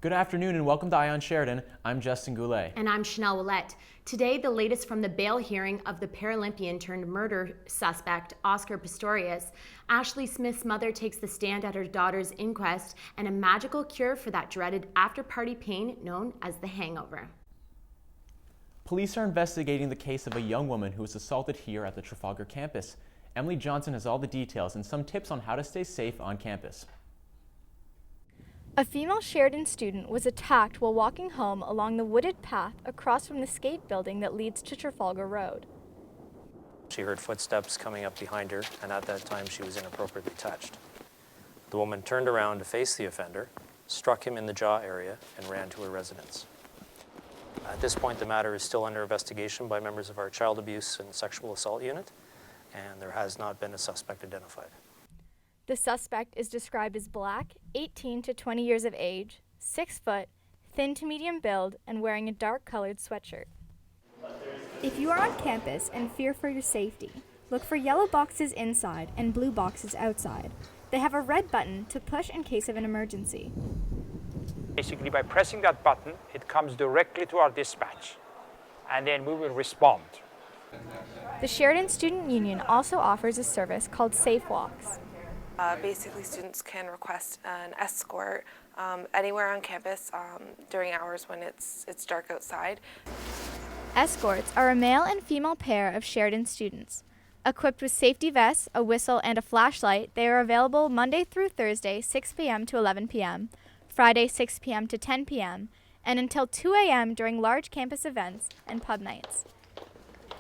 Good afternoon and welcome to Eye on Sheridan. I'm Justin Goulet. And I'm Chanel Willette. Today, the latest from the bail hearing of the Paralympian turned murder suspect, Oscar Pistorius. Ashley Smith's mother takes the stand at her daughter's inquest and a magical cure for that dreaded after-party pain known as the hangover. Police are investigating the case of a young woman who was assaulted here at the Trafalgar campus. Emily Johnson has all the details and some tips on how to stay safe on campus. A female Sheridan student was attacked while walking home along the wooded path across from the skate building that leads to Trafalgar Road. She heard footsteps coming up behind her, and at that time she was inappropriately touched. The woman turned around to face the offender, struck him in the jaw area, and ran to her residence. At this point, the matter is still under investigation by members of our Child Abuse and Sexual Assault Unit, and there has not been a suspect identified. The suspect is described as black, 18 to 20 years of age, 6 foot, thin to medium build, and wearing a dark-colored sweatshirt. If you are on campus and fear for your safety, look for yellow boxes inside and blue boxes outside. They have a red button to push in case of an emergency. Basically, by pressing that button, it comes directly to our dispatch, and then we will respond. The Sheridan Student Union also offers a service called Safe Walks. Basically, students can request an escort anywhere on campus during hours when it's dark outside. Escorts are a male and female pair of Sheridan students. Equipped with safety vests, a whistle, and a flashlight, they are available Monday through Thursday, 6 p.m. to 11 p.m., Friday, 6 p.m. to 10 p.m., and until 2 a.m. during large campus events and pub nights.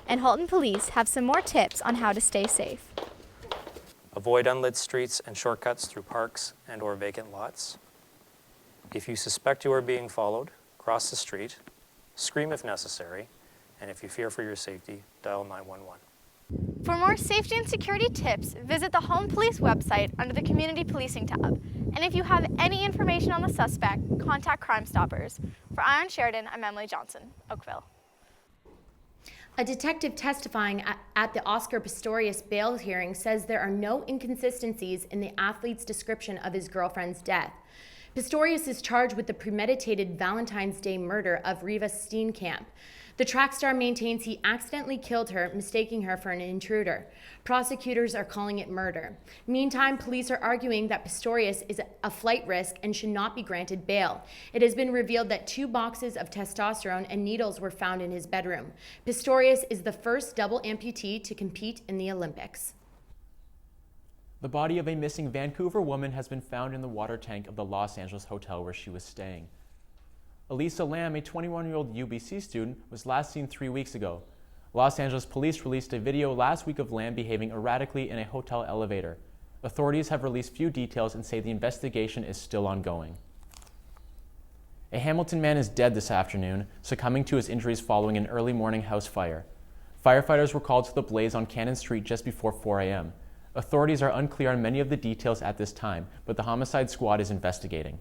And Halton Police have some more tips on how to stay safe. Avoid unlit streets and shortcuts through parks and/or vacant lots. If you suspect you are being followed, cross the street, scream if necessary, and if you fear for your safety, dial 911. For more safety and security tips, visit the Home Police website under the Community Policing tab. And if you have any information on the suspect, contact Crime Stoppers. For Eye on Sheridan, I'm Emily Johnson, Oakville. A detective testifying at the Oscar Pistorius bail hearing says there are no inconsistencies in the athlete's description of his girlfriend's death. Pistorius is charged with the premeditated Valentine's Day murder of Riva Steenkamp. The track star maintains he accidentally killed her, mistaking her for an intruder. Prosecutors are calling it murder. Meantime, police are arguing that Pistorius is a flight risk and should not be granted bail. It has been revealed that 2 boxes of testosterone and needles were found in his bedroom. Pistorius is the first double amputee to compete in the Olympics. The body of a missing Vancouver woman has been found in the water tank of the Los Angeles hotel where she was staying. Elisa Lam, a 21-year-old UBC student, was last seen 3 weeks ago. Los Angeles police released a video last week of Lam behaving erratically in a hotel elevator. Authorities have released few details and say the investigation is still ongoing. A Hamilton man is dead this afternoon, succumbing to his injuries following an early morning house fire. Firefighters were called to the blaze on Cannon Street just before 4 a.m. Authorities are unclear on many of the details at this time, but the homicide squad is investigating.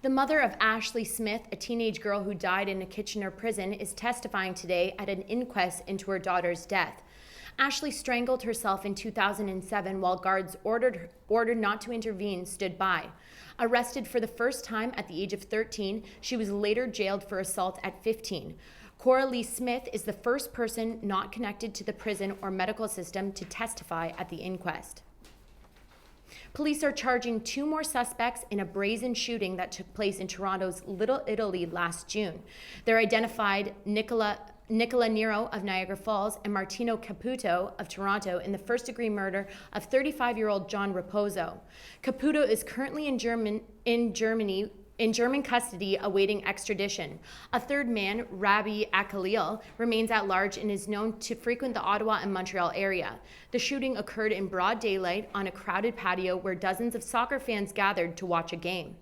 The mother of Ashley Smith, a teenage girl who died in a Kitchener prison, is testifying today at an inquest into her daughter's death. Ashley strangled herself in 2007 while guards ordered not to intervene stood by. Arrested for the first time at the age of 13, she was later jailed for assault at 15. Cora Lee Smith is the first person not connected to the prison or medical system to testify at the inquest. Police are charging 2 more suspects in a brazen shooting that took place in Toronto's Little Italy last June. They're identified Nicola Nero of Niagara Falls and Martino Caputo of Toronto in the first-degree murder of 35-year-old John Raposo. Caputo is currently in German custody awaiting extradition. A third man, Rabbi Akalil, remains at large and is known to frequent the Ottawa and Montreal area. The shooting occurred in broad daylight on a crowded patio where dozens of soccer fans gathered to watch a game.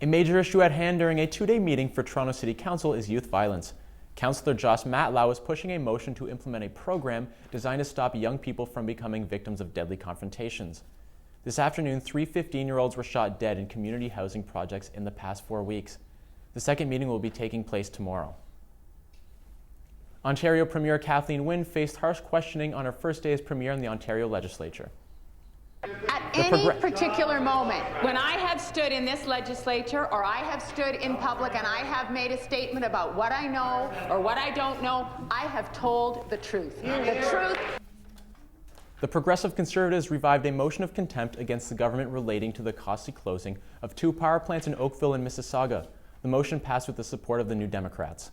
A major issue at hand during a 2-day meeting for Toronto City Council is youth violence. Councillor Josh Matlow is pushing a motion to implement a program designed to stop young people from becoming victims of deadly confrontations. This afternoon, 3 15-year-olds were shot dead in community housing projects in the past 4 weeks. The second meeting will be taking place tomorrow. Ontario Premier Kathleen Wynne faced harsh questioning on her first day as Premier in the Ontario Legislature. At any particular moment when I have stood in this legislature or I have stood in public and I have made a statement about what I know or what I don't know, I have told the truth. The truth. The Progressive Conservatives revived a motion of contempt against the government relating to the costly closing of 2 power plants in Oakville and Mississauga. The motion passed with the support of the New Democrats.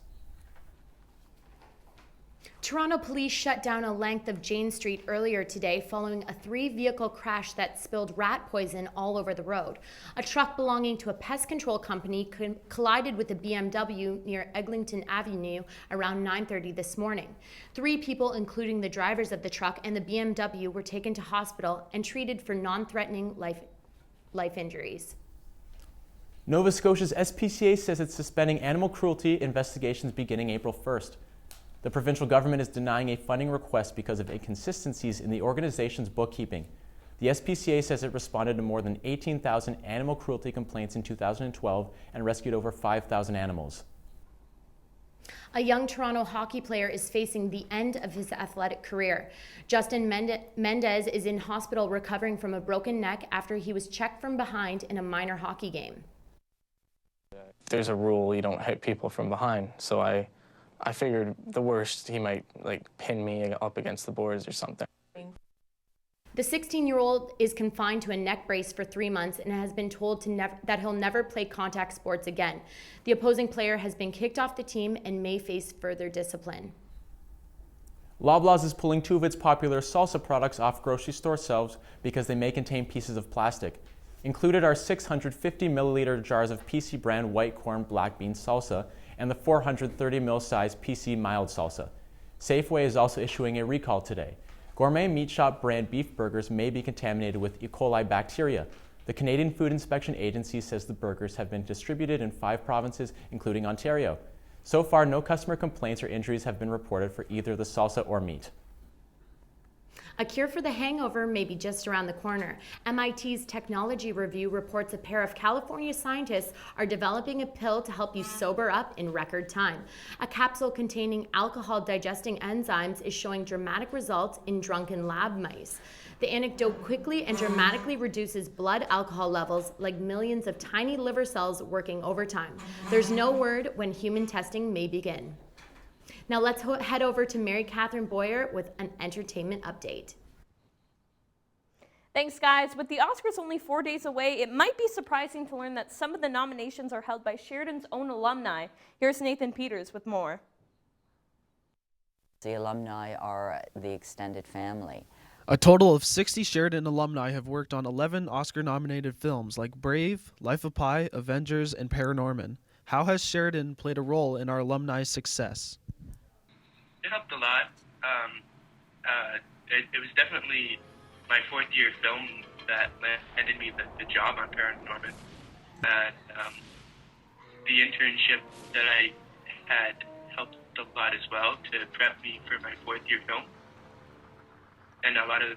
Toronto police shut down a length of Jane Street earlier today following a 3-vehicle crash that spilled rat poison all over the road. A truck belonging to a pest control company collided with a BMW near Eglinton Avenue around 9:30 this morning. 3 people, including the drivers of the truck and the BMW, were taken to hospital and treated for non-threatening life injuries. Nova Scotia's SPCA says it's suspending animal cruelty investigations beginning April 1st. The provincial government is denying a funding request because of inconsistencies in the organization's bookkeeping. The SPCA says it responded to more than 18,000 animal cruelty complaints in 2012 and rescued over 5,000 animals. A young Toronto hockey player is facing the end of his athletic career. Justin Mendez is in hospital recovering from a broken neck after he was checked from behind in a minor hockey game. There's a rule you don't hit people from behind, so I figured the worst, he might pin me up against the boards or something. The 16-year-old is confined to a neck brace for 3 months and has been told that he'll never play contact sports again. The opposing player has been kicked off the team and may face further discipline. Loblaws is pulling 2 of its popular salsa products off grocery store shelves because they may contain pieces of plastic. Included are 650 milliliter jars of PC brand white corn black bean salsa and the 430 ml size PC mild salsa. Safeway is also issuing a recall today. Gourmet Meat Shop brand beef burgers may be contaminated with E. coli bacteria. The Canadian Food Inspection Agency says the burgers have been distributed in 5 provinces, including Ontario. So far, no customer complaints or injuries have been reported for either the salsa or meat. A cure for the hangover may be just around the corner. MIT's Technology Review reports a pair of California scientists are developing a pill to help you sober up in record time. A capsule containing alcohol-digesting enzymes is showing dramatic results in drunken lab mice. The antidote quickly and dramatically reduces blood alcohol levels like millions of tiny liver cells working overtime. There's no word when human testing may begin. Now let's head over to Mary Catherine Boyer with an entertainment update. Thanks, guys. With the Oscars only 4 days away, it might be surprising to learn that some of the nominations are held by Sheridan's own alumni. Here's Nathan Peters with more. The alumni are the extended family. A total of 60 Sheridan alumni have worked on 11 Oscar-nominated films like Brave, Life of Pi, Avengers, and Paranorman. How has Sheridan played a role in our alumni success? It helped a lot. It was definitely my 4th year film that landed me the job on Paranorman. And the internship that I had helped a lot as well to prep me for my 4th year film. And a lot of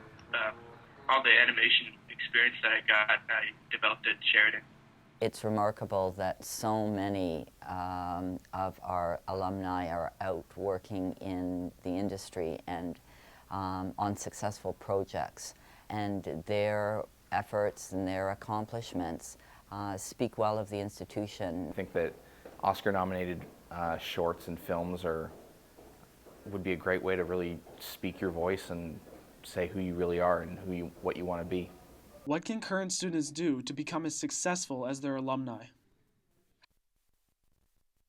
all the animation experience that I got, I developed at Sheridan. It's remarkable that so many of our alumni are out working in the industry and on successful projects. And their efforts and their accomplishments speak well of the institution. I think that Oscar-nominated shorts and films would be a great way to really speak your voice and say who you really are and what you want to be. What can current students do to become as successful as their alumni?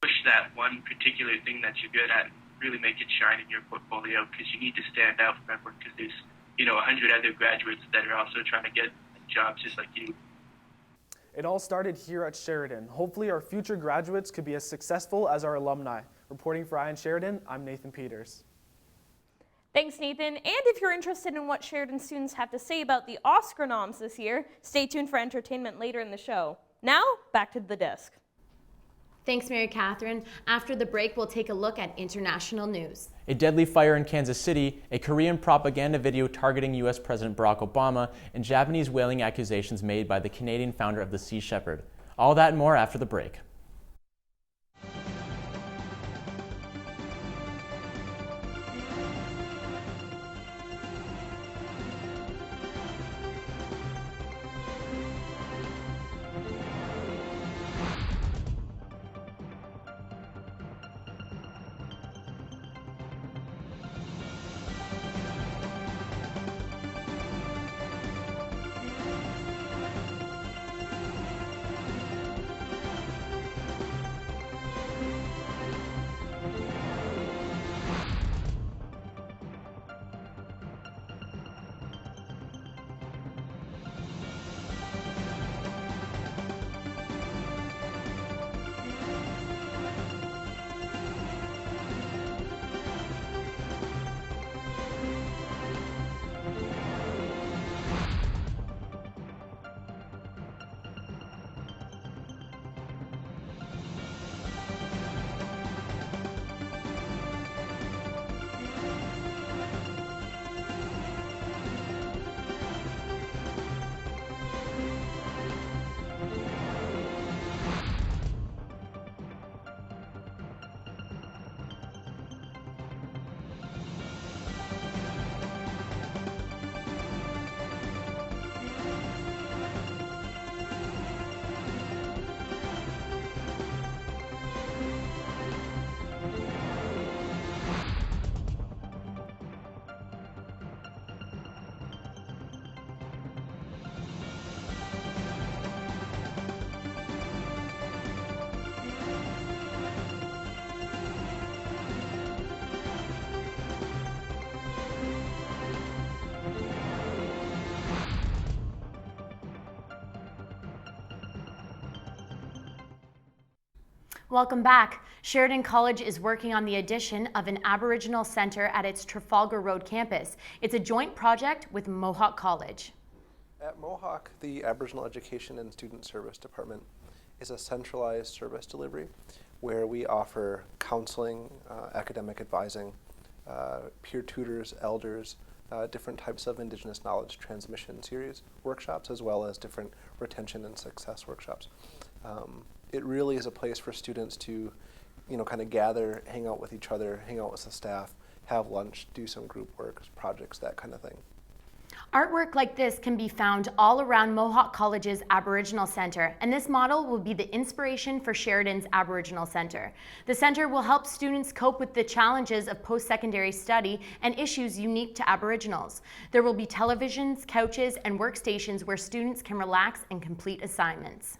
Push that one particular thing that you're good at, really make it shine in your portfolio, because you need to stand out from everyone, because there's 100 other graduates that are also trying to get jobs just like you. It all started here at Sheridan. Hopefully our future graduates could be as successful as our alumni. Reporting for ION Sheridan, I'm Nathan Peters. Thanks, Nathan. And if you're interested in what Sheridan students have to say about the Oscar noms this year, stay tuned for entertainment later in the show. Now, back to the desk. Thanks, Mary Catherine. After the break, we'll take a look at international news. A deadly fire in Kansas City, a Korean propaganda video targeting U.S. President Barack Obama, and Japanese whaling accusations made by the Canadian founder of the Sea Shepherd. All that and more after the break. Welcome back. Sheridan College is working on the addition of an Aboriginal Center at its Trafalgar Road campus. It's a joint project with Mohawk College. At Mohawk, the Aboriginal Education and Student Service Department is a centralized service delivery where we offer counseling, academic advising, peer tutors, elders, different types of Indigenous knowledge transmission series workshops, as well as different retention and success workshops. It really is a place for students to, kind of gather, hang out with each other, hang out with the staff, have lunch, do some group work, projects, that kind of thing. Artwork like this can be found all around Mohawk College's Aboriginal Center, and this model will be the inspiration for Sheridan's Aboriginal Center. The center will help students cope with the challenges of post-secondary study and issues unique to Aboriginals. There will be televisions, couches, and workstations where students can relax and complete assignments.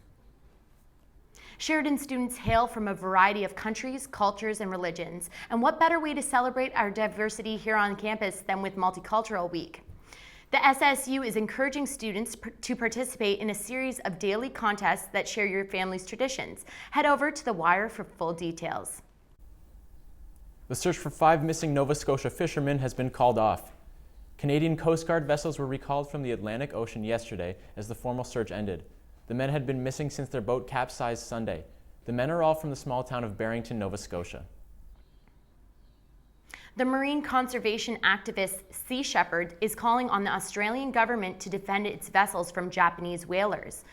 Sheridan students hail from a variety of countries, cultures, and religions, and what better way to celebrate our diversity here on campus than with Multicultural Week? The SSU is encouraging students to participate in a series of daily contests that share your family's traditions. Head over to The Wire for full details. The search for 5 missing Nova Scotia fishermen has been called off. Canadian Coast Guard vessels were recalled from the Atlantic Ocean yesterday as the formal search ended. The men had been missing since their boat capsized Sunday. The men are all from the small town of Barrington, Nova Scotia. The marine conservation activist Sea Shepherd is calling on the Australian government to defend its vessels from Japanese whalers.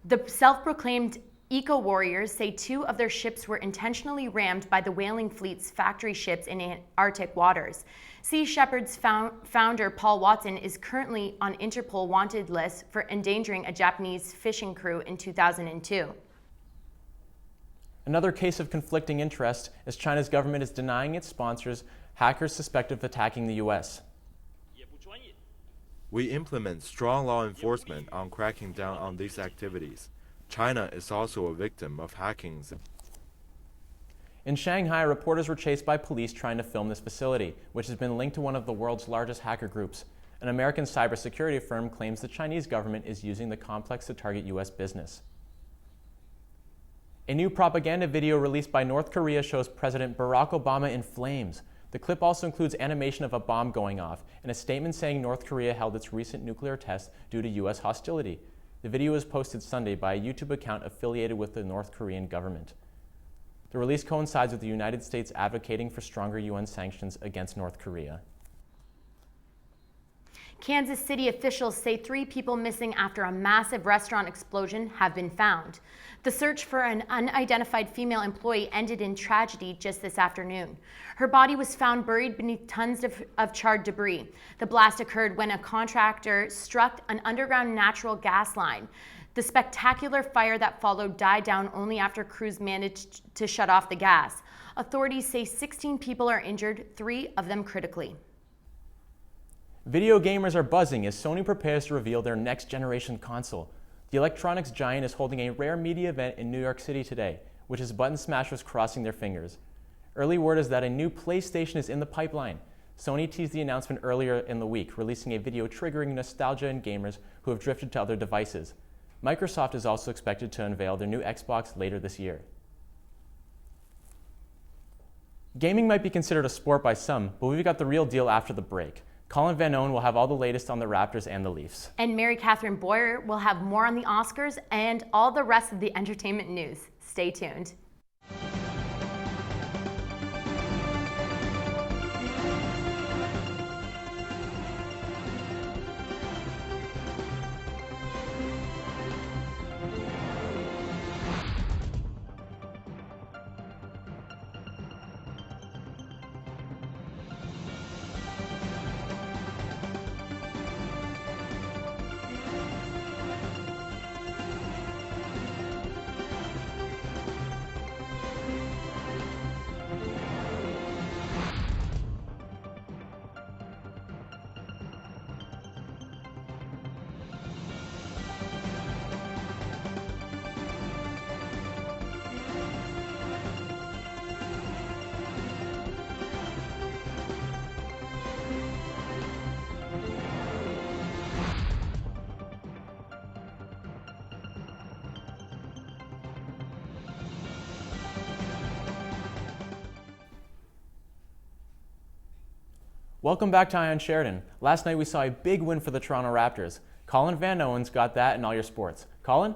The self-proclaimed eco-warriors say 2 of their ships were intentionally rammed by the whaling fleet's factory ships in Arctic waters. Sea Shepherd's founder Paul Watson is currently on Interpol wanted list for endangering a Japanese fishing crew in 2002. Another case of conflicting interest is China's government is denying its sponsors hackers suspected of attacking the U.S. We implement strong law enforcement on cracking down on these activities. China is also a victim of hacking. In Shanghai, reporters were chased by police trying to film this facility, which has been linked to one of the world's largest hacker groups. An American cybersecurity firm claims the Chinese government is using the complex to target U.S. business. A new propaganda video released by North Korea shows President Barack Obama in flames. The clip also includes animation of a bomb going off and a statement saying North Korea held its recent nuclear test due to U.S. hostility. The video was posted Sunday by a YouTube account affiliated with the North Korean government. The release coincides with the United States advocating for stronger UN sanctions against North Korea. Kansas City officials say 3 people missing after a massive restaurant explosion have been found. The search for an unidentified female employee ended in tragedy just this afternoon. Her body was found buried beneath tons of charred debris. The blast occurred when a contractor struck an underground natural gas line. The spectacular fire that followed died down only after crews managed to shut off the gas. Authorities say 16 people are injured, 3 of them critically. Video gamers are buzzing as Sony prepares to reveal their next generation console. The electronics giant is holding a rare media event in New York City today, which is button smashers crossing their fingers. Early word is that a new PlayStation is in the pipeline. Sony teased the announcement earlier in the week, releasing a video triggering nostalgia in gamers who have drifted to other devices. Microsoft is also expected to unveil their new Xbox later this year. Gaming might be considered a sport by some, but we've got the real deal after the break. Colin Van Owen will have all the latest on the Raptors and the Leafs. And Mary Catherine Boyer will have more on the Oscars and all the rest of the entertainment news. Stay tuned. Welcome back to Eye on Sheridan. Last night we saw a big win for the Toronto Raptors. Colin Van Owen's got that in all your sports. Colin?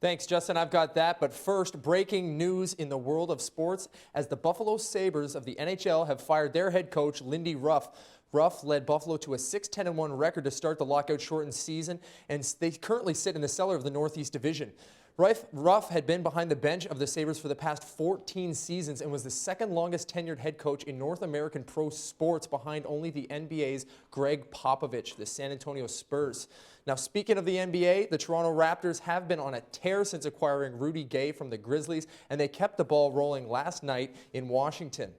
Thanks, Justin. I've got that. But first, breaking news in the world of sports as the Buffalo Sabres of the NHL have fired their head coach, Lindy Ruff. Ruff led Buffalo to a 6-10-1 record to start the lockout-shortened season, and they currently sit in the cellar of the Northeast Division. Ruff had been behind the bench of the Sabres for the past 14 seasons and was the second longest tenured head coach in North American pro sports, behind only the NBA's Greg Popovich, the San Antonio Spurs. Now, speaking of the NBA, the Toronto Raptors have been on a tear since acquiring Rudy Gay from the Grizzlies, and they kept the ball rolling last night in Washington.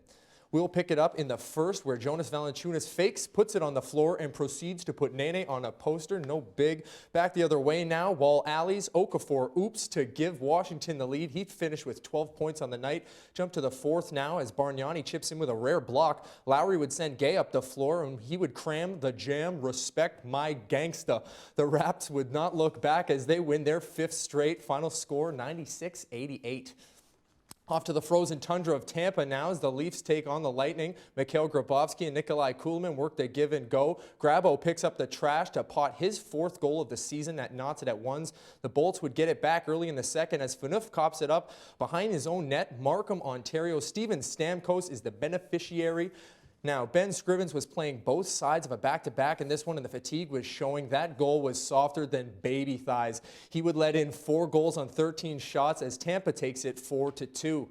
We'll pick it up in the first, where Jonas Valanciunas fakes, puts it on the floor, and proceeds to put Nene on a poster. No big. Back the other way now, while Ali's Okafor oops to give Washington the lead. He finished with 12 points on the night. Jump to the fourth now as Bargnani chips in with a rare block. Lowry would send Gay up the floor, and he would cram the jam, respect my gangsta. The Raps would not look back as they win their fifth straight. Final score, 96-88. Off to the frozen tundra of Tampa now as the Leafs take on the Lightning. Mikhail Grabovski and Nikolai Kuhlman work the give and go. Grabo picks up the trash to pot his fourth goal of the season that knots it at ones. The Bolts would get it back early in the second as Phaneuf cops it up behind his own net. Markham, Ontario. Steven Stamkos is the beneficiary. Now, Ben Scrivens was playing both sides of a back-to-back in this one, and the fatigue was showing. That goal was softer than baby thighs. He would let in 4 goals on 13 shots as Tampa takes it 4-2.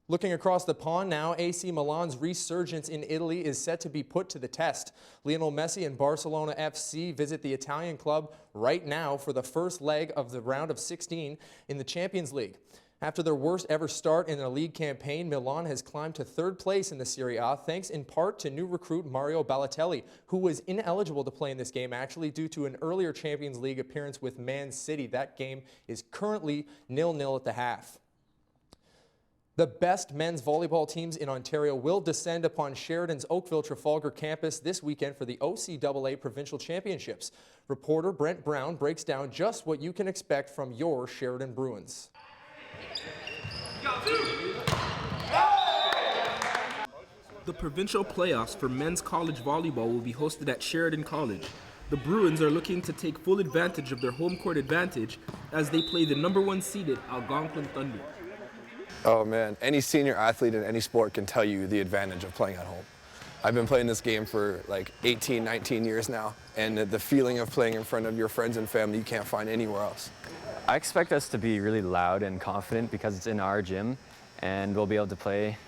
Looking across the pond now, AC Milan's resurgence in Italy is set to be put to the test. Lionel Messi and Barcelona FC visit the Italian club right now for the first leg of the round of 16 in the Champions League. After their worst ever start in a league campaign, Milan has climbed to third place in the Serie A, thanks in part to new recruit Mario Balotelli, who was ineligible to play in this game actually due to an earlier Champions League appearance with Man City. That game is currently 0-0 at the half. The best men's volleyball teams in Ontario will descend upon Sheridan's Oakville-Trafalgar campus this weekend for the OCAA Provincial Championships. Reporter Brent Brown breaks down just what you can expect from your Sheridan Bruins. The provincial playoffs for men's college volleyball will be hosted at Sheridan College. The Bruins are looking to take full advantage of their home court advantage as they play the #1 seeded Algonquin Thunder. Oh man, any senior athlete in any sport can tell you the advantage of playing at home. I've been playing this game for like 18, 19 years now, and the feeling of playing in front of your friends and family you can't find anywhere else. I expect us to be really loud and confident because it's in our gym, and we'll be able to play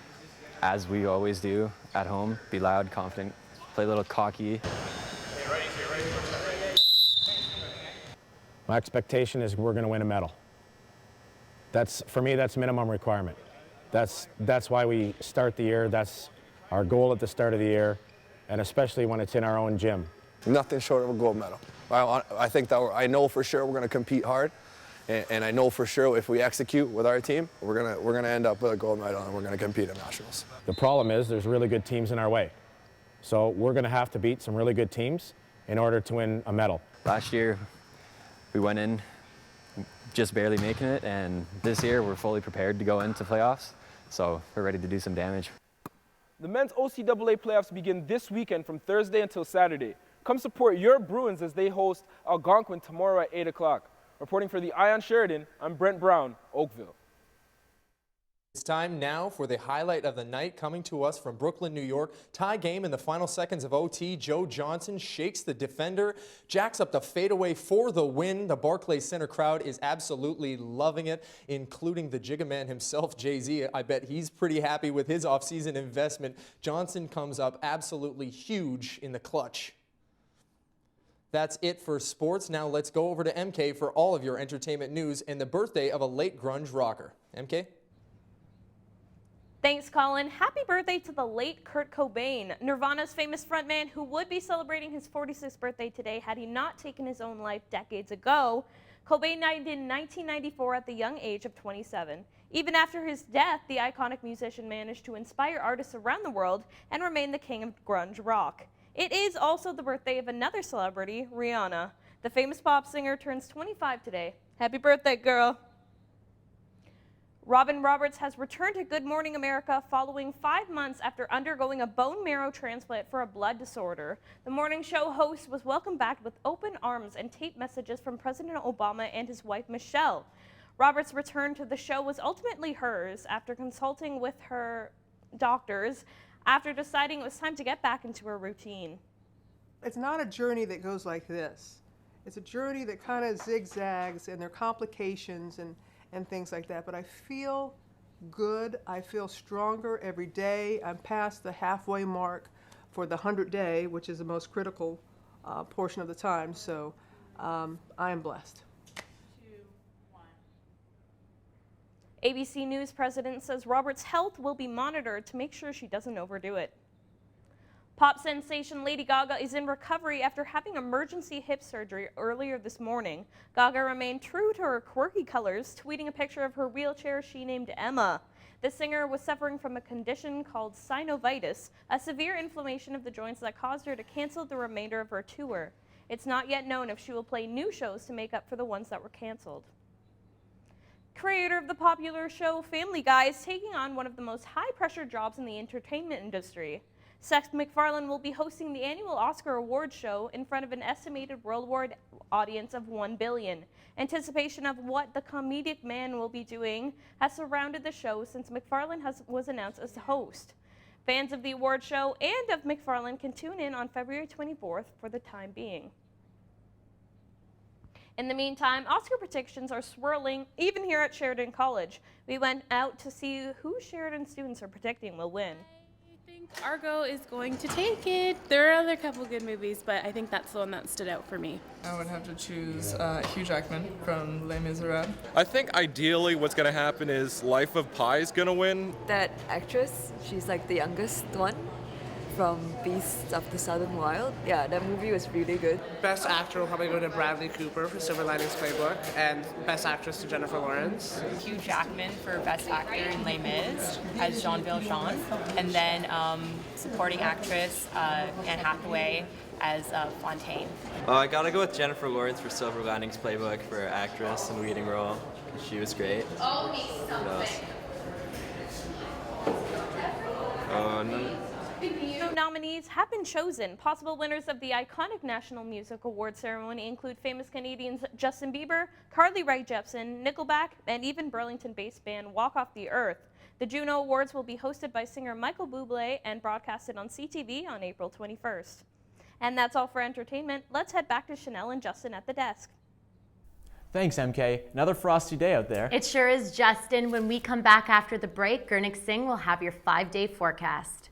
as we always do at home, be loud, confident, play a little cocky. My expectation is we're going to win a medal. For me, that's minimum requirement. That's why we start the year. That's our goal at the start of the year, and especially when it's in our own gym. Nothing short of a gold medal. I think that I know for sure we're going to compete hard, and I know for sure if we execute with our team, we're gonna end up with a gold medal and we're going to compete at nationals. The problem is there's really good teams in our way, so we're going to have to beat some really good teams in order to win a medal. Last year, we went in just barely making it, and this year we're fully prepared to go into playoffs, so we're ready to do some damage. The men's OCAA playoffs begin this weekend from Thursday until Saturday. Come support your Bruins as they host Algonquin tomorrow at 8 o'clock. Reporting for the Eye on Sheridan, I'm Brent Brown, Oakville. It's time now for the highlight of the night, coming to us from Brooklyn, New York. Tie game in the final seconds of OT. Joe Johnson shakes the defender, jacks up the fadeaway for the win. The Barclays Center crowd is absolutely loving it, including the Jigga Man himself, Jay-Z. I bet he's pretty happy with his offseason investment. Johnson comes up absolutely huge in the clutch. That's it for sports. Now let's go over to MK for all of your entertainment news and the birthday of a late grunge rocker. MK? Thanks, Colin. Happy birthday to the late Kurt Cobain, Nirvana's famous frontman who would be celebrating his 46th birthday today had he not taken his own life decades ago. Cobain died in 1994 at the young age of 27. Even after his death, the iconic musician managed to inspire artists around the world and remain the king of grunge rock. It is also the birthday of another celebrity, Rihanna. The famous pop singer turns 25 today. Happy birthday, girl. Robin Roberts has returned to Good Morning America following 5 months after undergoing a bone marrow transplant for a blood disorder. The morning show host was welcomed back with open arms and taped messages from President Obama and his wife Michelle. Roberts' return to the show was ultimately hers after consulting with her doctors after deciding it was time to get back into her routine. It's not a journey that goes like this. It's a journey that kind of zigzags, and there are complications and things like that, but I feel good. I feel stronger every day. I'm past the halfway mark for the 100th day, which is the most critical portion of the time, so I am blessed. ABC News president says Roberts' health will be monitored to make sure she doesn't overdo it. Pop sensation Lady Gaga is in recovery after having emergency hip surgery earlier this morning. Gaga remained true to her quirky colors, tweeting a picture of her wheelchair she named Emma. The singer was suffering from a condition called synovitis, a severe inflammation of the joints that caused her to cancel the remainder of her tour. It's not yet known if she will play new shows to make up for the ones that were canceled. Creator of the popular show Family Guy is taking on one of the most high-pressure jobs in the entertainment industry. Seth MacFarlane will be hosting the annual Oscar Awards show in front of an estimated worldwide audience of 1 billion. Anticipation of what the comedic man will be doing has surrounded the show since MacFarlane was announced as the host. Fans of the award show and of MacFarlane can tune in on February 24th for the time being. In the meantime, Oscar predictions are swirling even here at Sheridan College. We went out to see who Sheridan students are predicting will win. I think Argo is going to take it. There are other couple good movies, but I think that's the one that stood out for me. I would have to choose Hugh Jackman from Les Miserables. I think ideally what's going to happen is Life of Pi is going to win. That actress, she's like the youngest one from Beasts of the Southern Wild. Yeah, that movie was really good. Best actor will probably go to Bradley Cooper for Silver Linings Playbook, and Best Actress to Jennifer Lawrence. Hugh Jackman for Best Actor in Les Mis as Jean Valjean, and then Supporting Actress Anne Hathaway as Fontaine. I gotta go with Jennifer Lawrence for Silver Linings Playbook for actress and leading role. She was great. Nominees have been chosen. Possible winners of the iconic National Music Awards ceremony include famous Canadians Justin Bieber, Carly Rae Jepsen, Nickelback, and even Burlington-based band Walk Off the Earth. The Juno Awards will be hosted by singer Michael Bublé and broadcasted on CTV on April 21st. And that's all for entertainment. Let's head back to Chanel and Justin at the desk. Thanks, MK. Another frosty day out there. It sure is, Justin. When we come back after the break, Gurnik Singh will have your 5-day forecast.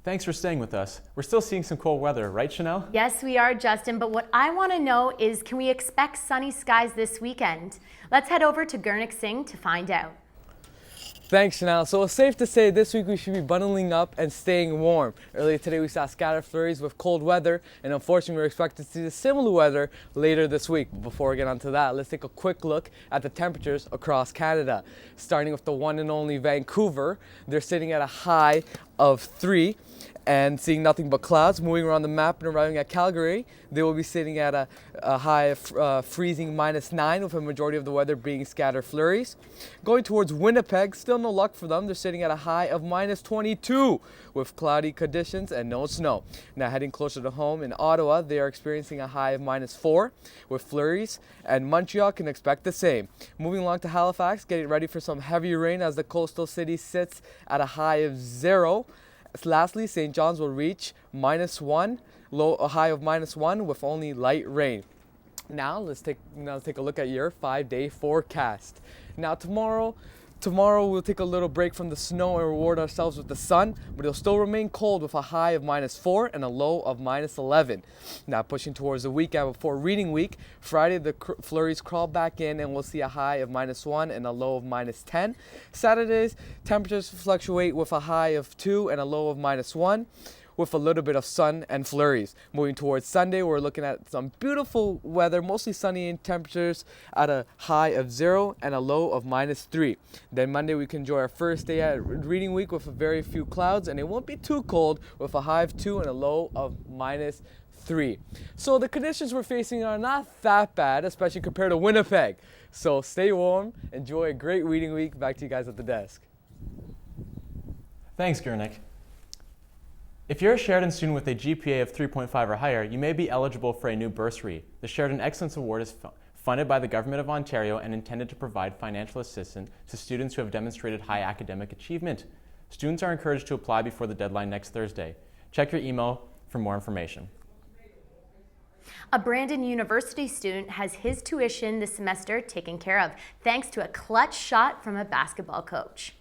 Thanks for staying with us. We're still seeing some cold weather, right, Chanel? Yes, we are, Justin, but what I want to know is, can we expect sunny skies this weekend? Let's head over to Gurnik Singh to find out. Thanks, Chanel. So it's safe to say this week we should be bundling up and staying warm. Earlier today we saw scattered flurries with cold weather, and unfortunately we're expected to see the similar weather later this week. But before we get onto that, let's take a quick look at the temperatures across Canada. Starting with the one and only Vancouver, they're sitting at a high of 3. and seeing nothing but clouds. Moving around the map and arriving at Calgary, they will be sitting at a high of freezing -9, with a majority of the weather being scattered flurries. Going towards Winnipeg, still no luck for them. They're sitting at a high of -22 with cloudy conditions and no snow. Now heading closer to home in Ottawa, they are experiencing a high of -4 with flurries, and Montreal can expect the same. Moving along to Halifax, getting ready for some heavy rain as the coastal city sits at a high of 0. Lastly, St. John's will reach -1, a high of -1 with only light rain. Now let's take a look at your 5-day forecast. Now tomorrow we'll take a little break from the snow and reward ourselves with the sun, but it'll still remain cold with a high of -4 and a low of -11. Now pushing towards the weekend before reading week, Friday the flurries crawl back in and we'll see a high of -1 and a low of -10. Saturdays, temperatures fluctuate with a high of 2 and a low of -1. With a little bit of sun and flurries. Moving towards Sunday, we're looking at some beautiful weather, mostly sunny in temperatures at a high of 0 and a low of -3. Then Monday, we can enjoy our first day at reading week with a very few clouds, and it won't be too cold with a high of 2 and a low of -3. So the conditions we're facing are not that bad, especially compared to Winnipeg. So stay warm, enjoy a great reading week. Back to you guys at the desk. Thanks, Gurnik. If you're a Sheridan student with a GPA of 3.5 or higher, you may be eligible for a new bursary. The Sheridan Excellence Award is funded by the Government of Ontario and intended to provide financial assistance to students who have demonstrated high academic achievement. Students are encouraged to apply before the deadline next Thursday. Check your email for more information. A Brandon University student has his tuition this semester taken care of, thanks to a clutch shot from a basketball coach.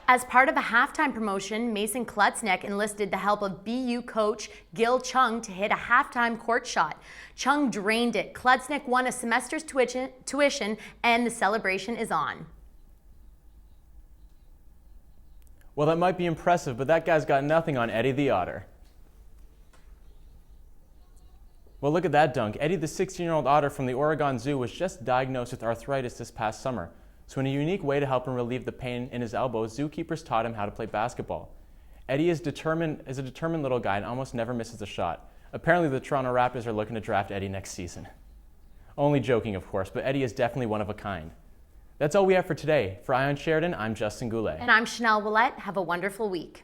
As part of a halftime promotion, Mason Klutznick enlisted the help of BU coach Gil Chung to hit a halftime court shot. Chung drained it. Klutznick won a semester's tuition, and the celebration is on. Well, that might be impressive, but that guy's got nothing on Eddie the Otter. Well, look at that dunk. Eddie, the 16-year-old otter from the Oregon Zoo, was just diagnosed with arthritis this past summer. So in a unique way to help him relieve the pain in his elbow, zookeepers taught him how to play basketball. Eddie is a determined little guy and almost never misses a shot. Apparently the Toronto Raptors are looking to draft Eddie next season. Only joking, of course, but Eddie is definitely one of a kind. That's all we have for today. For Ion Sheridan, I'm Justin Goulet. And I'm Chanel Willette. Have a wonderful week.